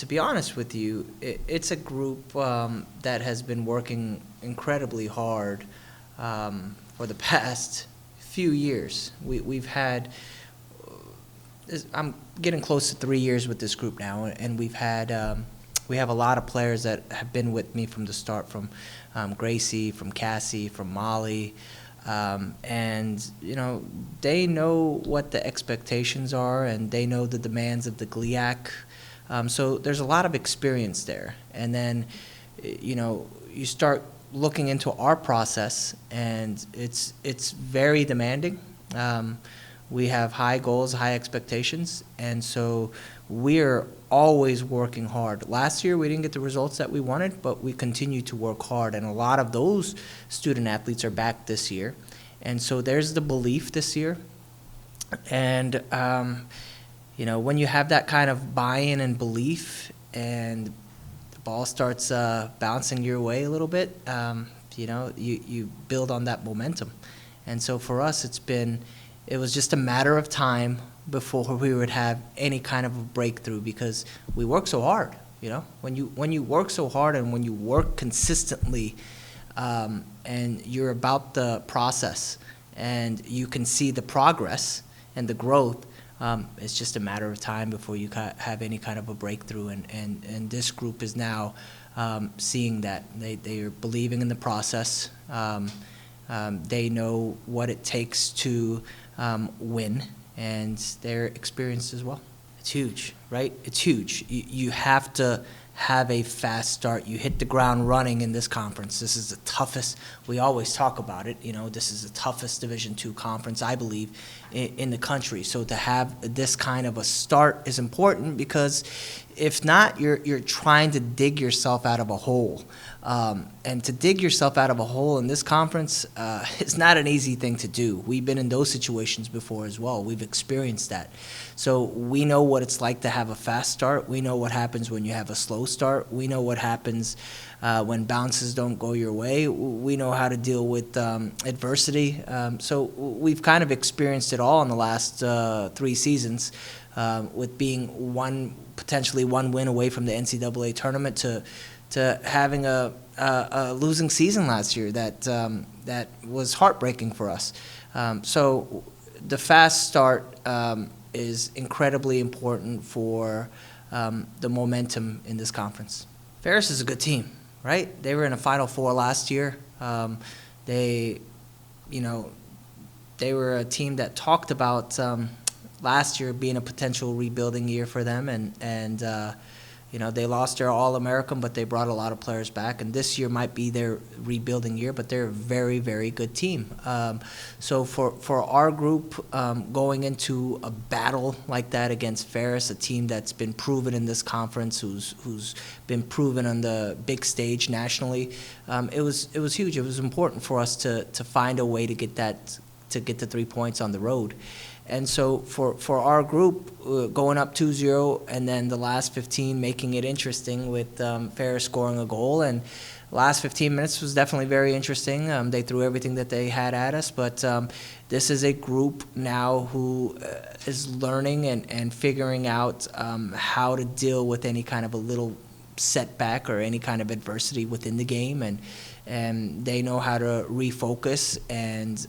to be honest with you, it's a group that has been working incredibly hard for the past few years. We've had, I'm getting close to 3 years with this group now, and we have a lot of players that have been with me from the start, from Gracie, from Cassie, from Molly, and they know what the expectations are, and they know the demands of the GLIAC. So there's a lot of experience there, and then you start looking into our process, and it's very demanding. We have high goals, high expectations, and so we're always working hard. Last year, we didn't get the results that we wanted, but we continue to work hard, and a lot of those student athletes are back this year. And so there's the belief this year. And, when you have that kind of buy-in and belief and the ball starts bouncing your way a little bit, you build on that momentum. And so for us, it was just a matter of time before we would have any kind of a breakthrough, because we work so hard. When you work so hard and when you work consistently, and you're about the process and you can see the progress and the growth, it's just a matter of time before you have any kind of a breakthrough. And this group is now seeing that. They are believing in the process. They know what it takes to win, and they're experienced as well. It's huge, right? It's huge. You have to have a fast start. You hit the ground running in this conference. This is the toughest. We always talk about it. This is the toughest Division II conference, I believe, in the country. So to have this kind of a start is important, because if not, you're trying to dig yourself out of a hole. And to dig yourself out of a hole in this conference is not an easy thing to do. We've been in those situations before as well. We've experienced that. So we know what it's like to have a fast start. We know what happens when you have a slow start. We know what happens when bounces don't go your way. We know how to deal with adversity. So we've kind of experienced it all in the last 3 seasons, with being potentially one win away from the NCAA tournament to having a losing season last year that was heartbreaking for us. So the fast start is incredibly important for the momentum in this conference. Ferris is a good team, right? They were in a Final Four last year. They were a team that talked about last year being a potential rebuilding year for them, and they lost their All-American, but they brought a lot of players back. And this year might be their rebuilding year, but they're a very, very good team. So for our group, going into a battle like that against Ferris, a team that's been proven in this conference, who's been proven on the big stage nationally, it was huge. It was important for us to find a way to get the 3 points on the road. And so for our group, going up 2-0, and then the last 15 making it interesting with Ferris scoring a goal. And the last 15 minutes was definitely very interesting. They threw everything that they had at us, but this is a group now who is learning and figuring out how to deal with any kind of a little setback or any kind of adversity within the game, and they know how to refocus and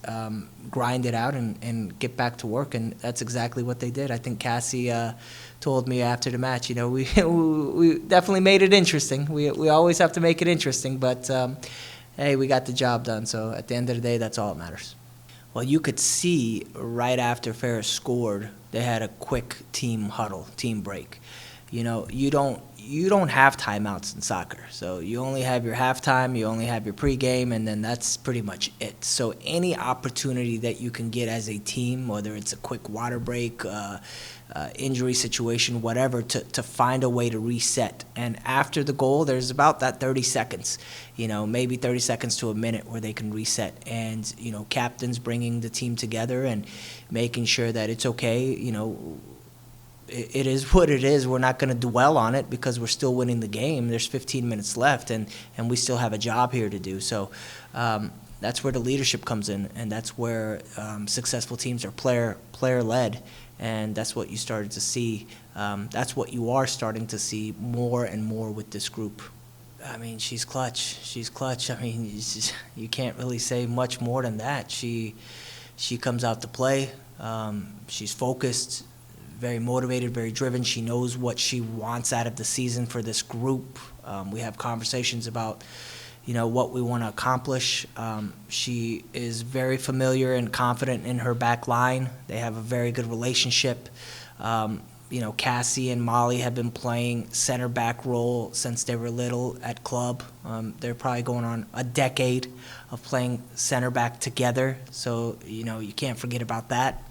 grind it out and get back to work, and that's exactly what they did. I think Cassie told me after the match, we definitely made it interesting. We always have to make it interesting, but hey, we got the job done, so at the end of the day, that's all that matters. Well, you could see right after Ferris scored, they had a quick team huddle, team break. You don't have timeouts in soccer. So you only have your halftime, you only have your pregame, and then that's pretty much it. So any opportunity that you can get as a team, whether it's a quick water break, injury situation, whatever, to find a way to reset. And after the goal, there's about that 30 seconds, maybe 30 seconds to a minute where they can reset. And, captains bringing the team together and making sure that it's okay, it is what it is. We're not going to dwell on it because we're still winning the game. There's 15 minutes left, and we still have a job here to do. So that's where the leadership comes in, and that's where successful teams are player-led. and that's what you started to see. That's what you are starting to see more and more with this group. I mean, she's clutch. She's clutch. I mean, you can't really say much more than that. She comes out to play. She's focused, very motivated, very driven. She knows what she wants out of the season for this group. We have conversations about, what we want to accomplish. She is very familiar and confident in her back line. They have a very good relationship. Cassie and Molly have been playing center back role since they were little at club. They're probably going on a decade of playing center back together. So, you can't forget about that.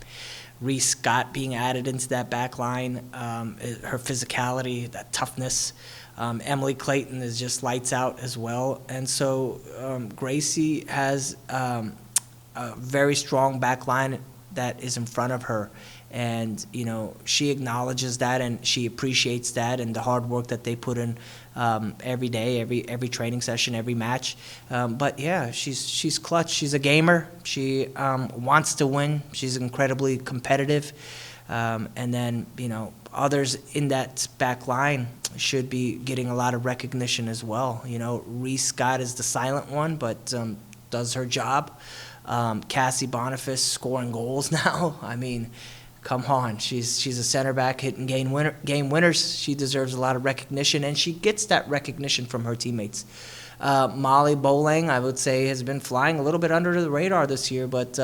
Reese Scott being added into that back line, her physicality, that toughness. Emily Clayton is just lights out as well. And so Gracie has a very strong back line that is in front of her. And, she acknowledges that and she appreciates that and the hard work that they put in every day, every training session, every match. But, yeah, she's clutch. She's a gamer. She wants to win. She's incredibly competitive. And then, others in that back line should be getting a lot of recognition as well. Reese Scott is the silent one, but does her job. Cassie Boniface scoring goals now. I mean, come on, she's a center back hitting game winners. She deserves a lot of recognition, and she gets that recognition from her teammates. Molly Bolang, I would say, has been flying a little bit under the radar this year, but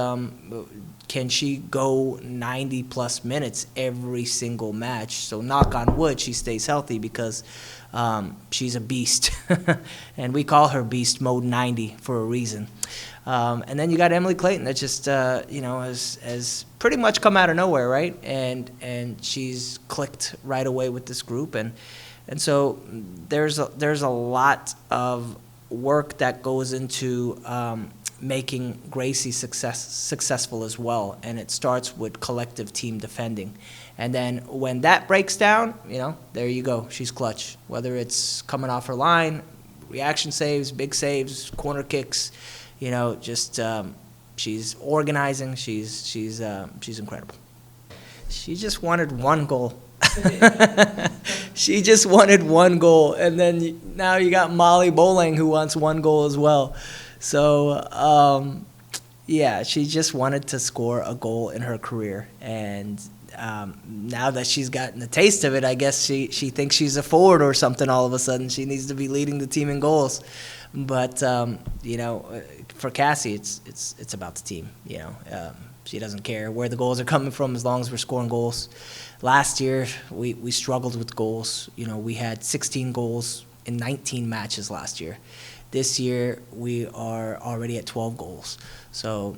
can she go 90-plus minutes every single match? So knock on wood, she stays healthy because she's a beast. And we call her Beast Mode 90 for a reason. And then you got Emily Clayton that just, has pretty much come out of nowhere, right? And she's clicked right away with this group. And so there's a lot of work that goes into making Gracie successful as well. And it starts with collective team defending. And then when that breaks down, there you go. She's clutch. Whether it's coming off her line, reaction saves, big saves, corner kicks, she's organizing. She's incredible. She just wanted one goal. She just wanted one goal, and then now you got Molly Bolang who wants one goal as well. So she just wanted to score a goal in her career, and now that she's gotten a taste of it, I guess she thinks she's a forward or something. All of a sudden, she needs to be leading the team in goals. But for Cassie, it's about the team. She doesn't care where the goals are coming from as long as we're scoring goals. Last year, we struggled with goals. We had 16 goals in 19 matches last year. This year, we are already at 12 goals. So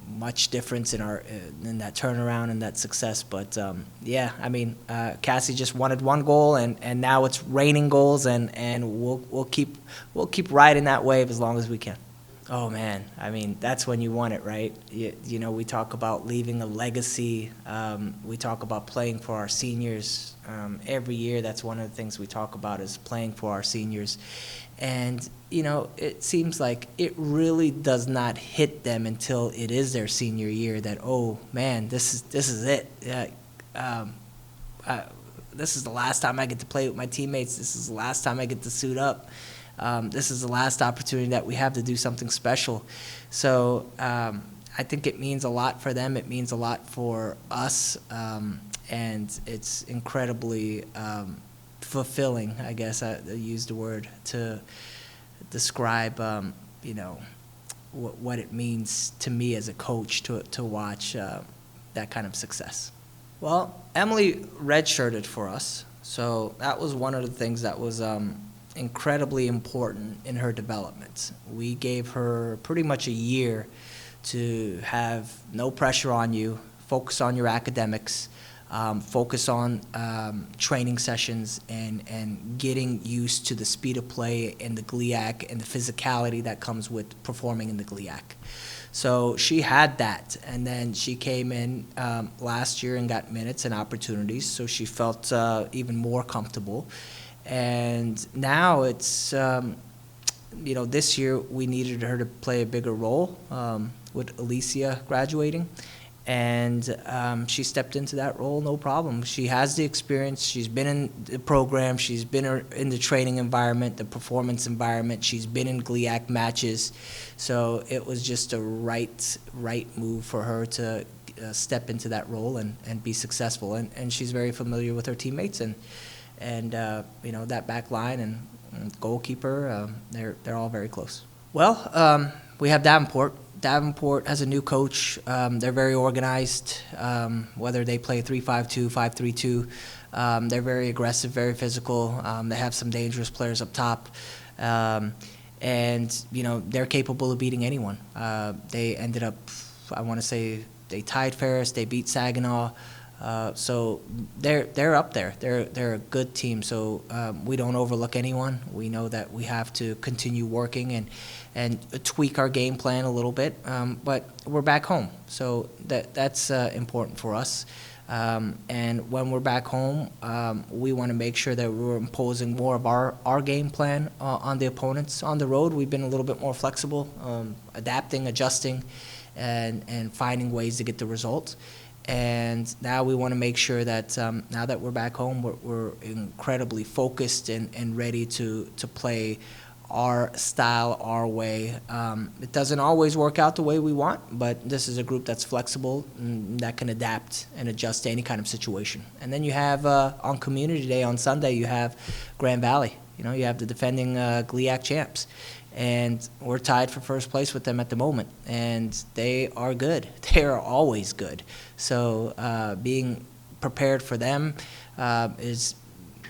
much difference in that turnaround and that success. But Cassie just wanted one goal, and now it's raining goals, and we'll keep riding that wave as long as we can. Oh man, I mean, that's when you want it, right? We talk about leaving a legacy. We talk about playing for our seniors. Every year, that's one of the things we talk about is playing for our seniors. And, it seems like it really does not hit them until it is their senior year that, oh man, this is it. This is the last time I get to play with my teammates. This is the last time I get to suit up. This is the last opportunity that we have to do something special. So I think it means a lot for them. It means a lot for us. And it's incredibly fulfilling, I guess I used the word, to describe, what it means to me as a coach to watch that kind of success. Well, Emily redshirted for us. So that was one of the things that was incredibly important in her development. We gave her pretty much a year to have no pressure on you, focus on your academics, focus on training sessions and getting used to the speed of play and the GLIAC and the physicality that comes with performing in the GLIAC. So she had that, and then she came in last year and got minutes and opportunities, so she felt even more comfortable. And now it's, this year we needed her to play a bigger role with Alicia graduating. and she stepped into that role no problem. She has the experience. She's been in the program. She's been in the training environment, the performance environment. She's been in GLIAC matches. So it was just a right move for her to step into that role and be successful. And she's very familiar with her teammates and that back line and goalkeeper, they're all very close. Well, we have Davenport. Davenport has a new coach. They're very organized, whether they play 3-5-2, 5-3-2. They're very aggressive, very physical. They have some dangerous players up top. And they're capable of beating anyone. They ended up, I want to say, they tied Ferris, they beat Saginaw. So they're up there. They're a good team. So we don't overlook anyone. We know that we have to continue working and tweak our game plan a little bit. But we're back home, so that's important for us. And when we're back home, we want to make sure that we're imposing more of our game plan on the opponents. On the road, we've been a little bit more flexible, adapting, adjusting, and finding ways to get the results. And now we want to make sure that now that we're back home, we're incredibly focused and ready to play our style, our way. It doesn't always work out the way we want, but this is a group that's flexible and that can adapt and adjust to any kind of situation. And then you have on Community Day on Sunday, you have Grand Valley. You have the defending GLIAC champs. And we're tied for first place with them at the moment, and they are good. They are always good. So being prepared for them is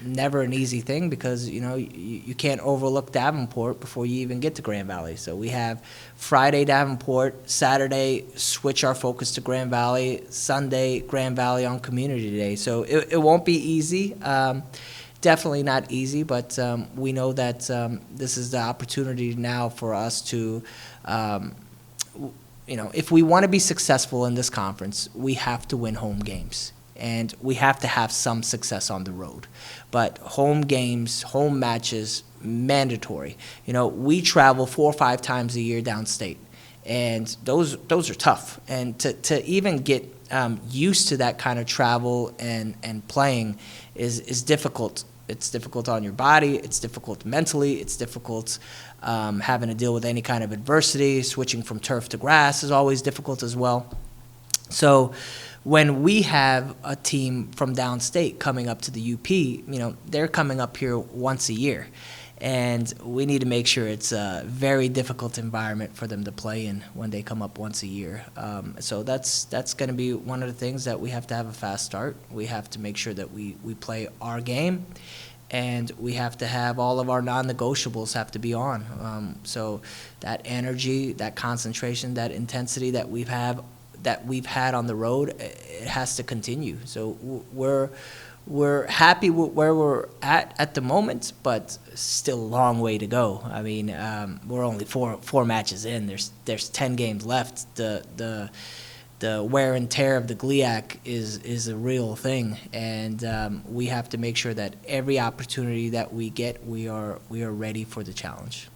never an easy thing because you can't overlook Davenport before you even get to Grand Valley. So we have Friday Davenport, Saturday switch our focus to Grand Valley, Sunday Grand Valley on Community Day. So it won't be easy. Definitely not easy, but we know that this is the opportunity now for us to, if we want to be successful in this conference, we have to win home games. And we have to have some success on the road. But home games, home matches, mandatory. We travel 4 or 5 times a year downstate. And those are tough. And to even get used to that kind of travel and playing is difficult. It's difficult on your body. It's difficult mentally. It's difficult having to deal with any kind of adversity. Switching from turf to grass is always difficult as well. So when we have a team from downstate coming up to the UP, they're coming up here once a year. And we need to make sure it's a very difficult environment for them to play in when they come up once a year. So that's going to be one of the things that we have to have a fast start. We have to make sure that we play our game, and we have to have all of our non-negotiables have to be on. So that energy, that concentration, that intensity that we've had on the road, it has to continue. So we're happy with where we're at the moment, but still a long way to go. I mean, we're only four matches in. There's 10 games left. The wear and tear of the GLIAC is a real thing, and we have to make sure that every opportunity that we get, we are ready for the challenge.